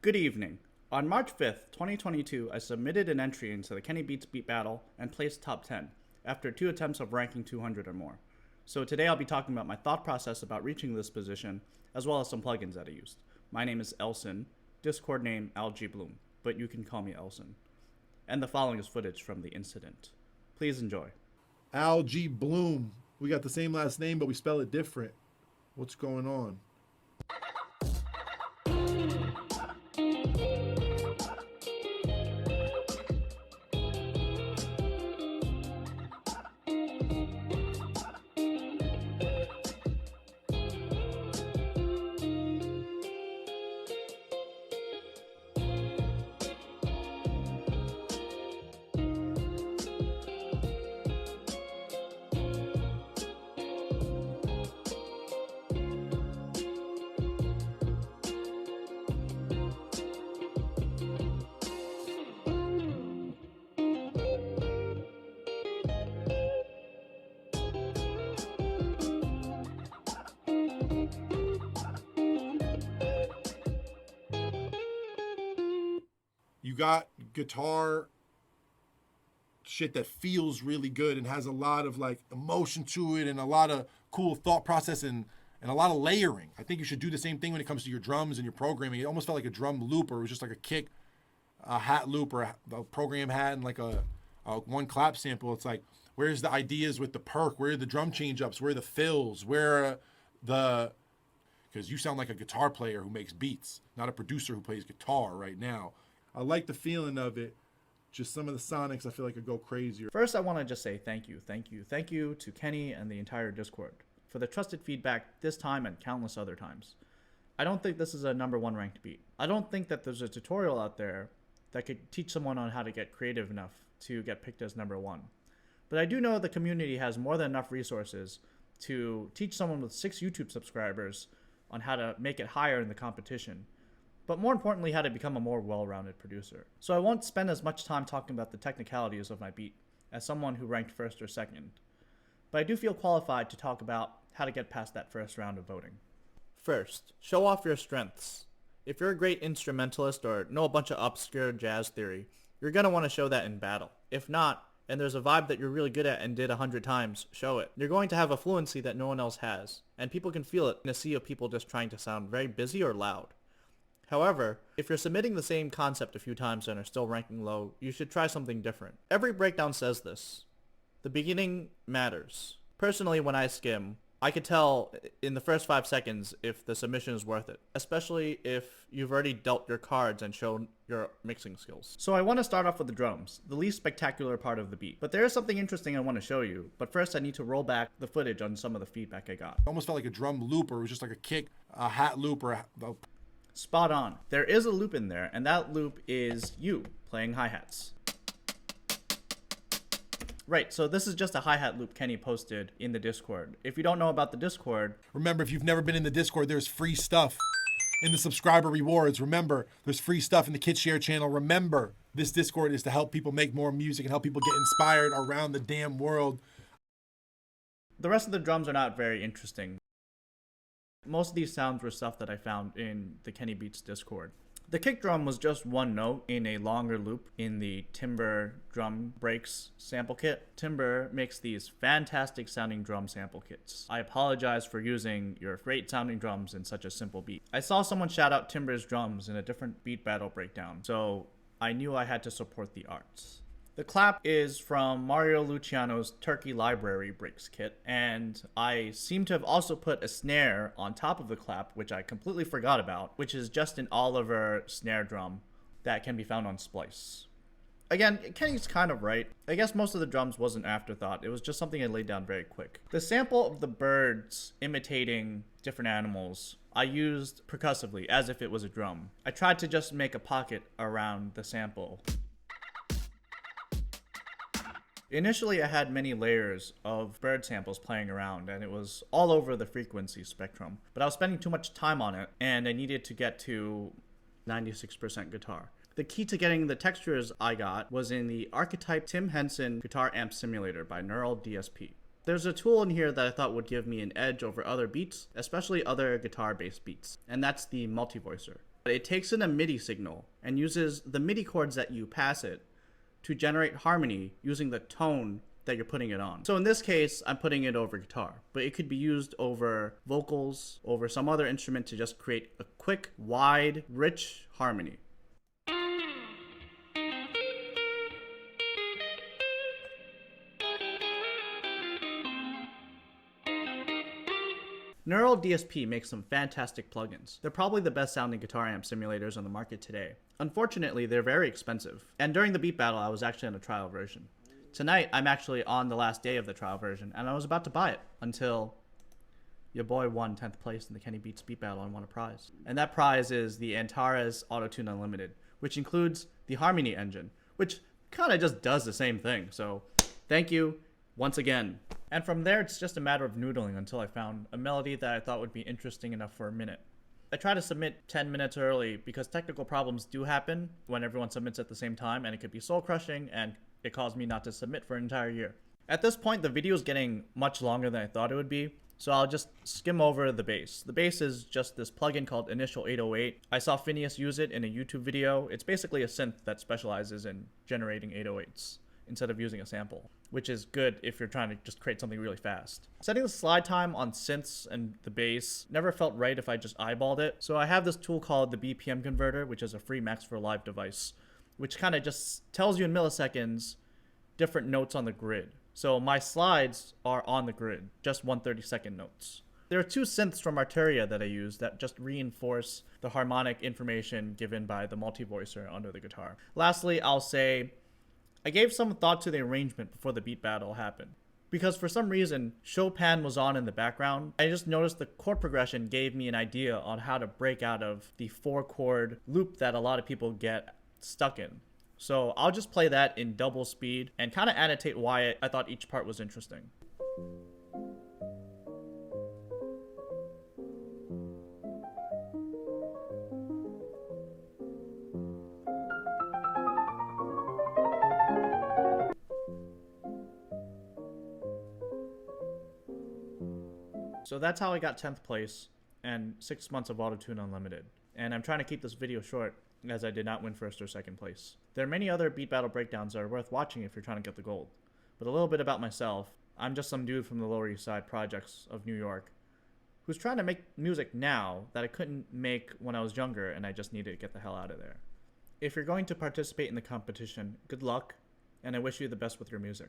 Good evening. On March 5th, 2022, I submitted an entry into the Kenny Beats Beat Battle and placed top 10 after 2 attempts of ranking 200 or more. So today I'll be talking about my thought process about reaching this position, as well as some plugins that I used. My name is Elson, Discord name AlgBloom, but you can call me Elson. And the following is footage from the incident. Please enjoy. AlgBloom. We got the same last name, but we spell it different. What's going on? You got guitar shit that feels really good and has a lot of like emotion to it and a lot of cool thought process and a lot of layering. I think you should do the same thing when it comes to your drums and your programming. It almost felt like a drum loop, or it was just like a kick, a hat loop, or a program hat and like a one clap sample. It's like, where's the ideas with the perk? Where are the drum change ups? Where are the fills? Where are the... Because you sound like a guitar player who makes beats, not a producer who plays guitar right now. I like the feeling of it. Just some of the sonics I feel like could go crazier. First, I want to just say thank you to Kenny and the entire Discord for the trusted feedback this time and countless other times. I don't think this is a #1 ranked beat. I don't think that there's a tutorial out there that could teach someone on how to get creative enough to get picked as #1. But I do know the community has more than enough resources to teach someone with 6 YouTube subscribers on how to make it higher in the competition, but more importantly, how to become a more well-rounded producer. So I won't spend as much time talking about the technicalities of my beat as someone who ranked first or second, but I do feel qualified to talk about how to get past that first round of voting. First, show off your strengths. If you're a great instrumentalist or know a bunch of obscure jazz theory, you're going to want to show that in battle. If not, and there's a vibe that you're really good at and did 100 times, show it. You're going to have a fluency that no one else has, and people can feel it in a sea of people just trying to sound very busy or loud. However, if you're submitting the same concept a few times and are still ranking low, you should try something different. Every breakdown says this. The beginning matters. Personally, when I skim, I could tell in the first 5 seconds if the submission is worth it, especially if you've already dealt your cards and shown your mixing skills. So I want to start off with the drums, the least spectacular part of the beat. But there is something interesting I want to show you, but first I need to roll back the footage on some of the feedback I got. It almost felt like a drum loop, or it was just like a kick, a hat loop, or a... Spot on. There is a loop in there, and that loop is you playing hi-hats. Right, so this is just a hi-hat loop Kenny posted in the Discord. If you don't know about the Discord... Remember, if you've never been in the Discord, there's free stuff in the subscriber rewards. Remember, there's free stuff in the Kid Share channel. Remember, this Discord is to help people make more music and help people get inspired around the damn world. The rest of the drums are not very interesting. Most of these sounds were stuff that I found in the Kenny Beats Discord. The kick drum was just one note in a longer loop in the Timber drum breaks sample kit. Timber makes these fantastic sounding drum sample kits. I apologize for using your great sounding drums in such a simple beat. I saw someone shout out Timber's drums in a different beat battle breakdown, so I knew I had to support the arts. The clap is from Mario Luciano's Turkey Library Breaks kit, and I seem to have also put a snare on top of the clap, which I completely forgot about, which is just an Oliver snare drum that can be found on Splice. Again, Kenny's kind of right. I guess most of the drums was an afterthought. It was just something I laid down very quick. The sample of the birds imitating different animals I used percussively, as if it was a drum. I tried to just make a pocket around the sample. Initially, I had many layers of bird samples playing around, and it was all over the frequency spectrum. But I was spending too much time on it, and I needed to get to 96% guitar. The key to getting the textures I got was in the Archetype Tim Henson Guitar Amp Simulator by Neural DSP. There's a tool in here that I thought would give me an edge over other beats, especially other guitar-based beats, and that's the multi-voicer. It takes in a MIDI signal and uses the MIDI chords that you pass it to generate harmony using the tone that you're putting it on. So in this case, I'm putting it over guitar, but it could be used over vocals, over some other instrument to just create a quick, wide, rich harmony. Neural DSP makes some fantastic plugins. They're probably the best sounding guitar amp simulators on the market today. Unfortunately, they're very expensive. And during the beat battle, I was actually on a trial version. Tonight, I'm actually on the last day of the trial version, and I was about to buy it until your boy won 10th place in the Kenny Beats beat battle and won a prize. And that prize is the Antares Auto-Tune Unlimited, which includes the Harmony engine, which kind of just does the same thing. So thank you once again. And from there, it's just a matter of noodling until I found a melody that I thought would be interesting enough for a minute. I try to submit 10 minutes early because technical problems do happen when everyone submits at the same time, and it could be soul crushing, and it caused me not to submit for an entire year. At this point, the video is getting much longer than I thought it would be, so I'll just skim over the bass. The bass is just this plugin called Initial 808. I saw Phineas use it in a YouTube video. It's basically a synth that specializes in generating 808s instead of using a sample, which is good if you're trying to just create something really fast. Setting the slide time on synths and the bass never felt right if I just eyeballed it, so I have this tool called the BPM converter, which is a free Max for Live device, which kind of just tells you in milliseconds different notes on the grid. So my slides are on the grid, just 1/32 notes. There are two synths from Arturia that I use that just reinforce the harmonic information given by the multi-voicer under the guitar. Lastly, I'll say I gave some thought to the arrangement before the beat battle happened. Because for some reason, Chopin was on in the background, I just noticed the chord progression gave me an idea on how to break out of the 4-chord loop that a lot of people get stuck in. So I'll just play that in double speed and kind of annotate why I thought each part was interesting. So that's how I got 10th place and 6 months of Auto-Tune Unlimited. And I'm trying to keep this video short as I did not win first or second place. There are many other beat battle breakdowns that are worth watching if you're trying to get the gold. But a little bit about myself, I'm just some dude from the Lower East Side projects of New York who's trying to make music now that I couldn't make when I was younger and I just needed to get the hell out of there. If you're going to participate in the competition, good luck, and I wish you the best with your music.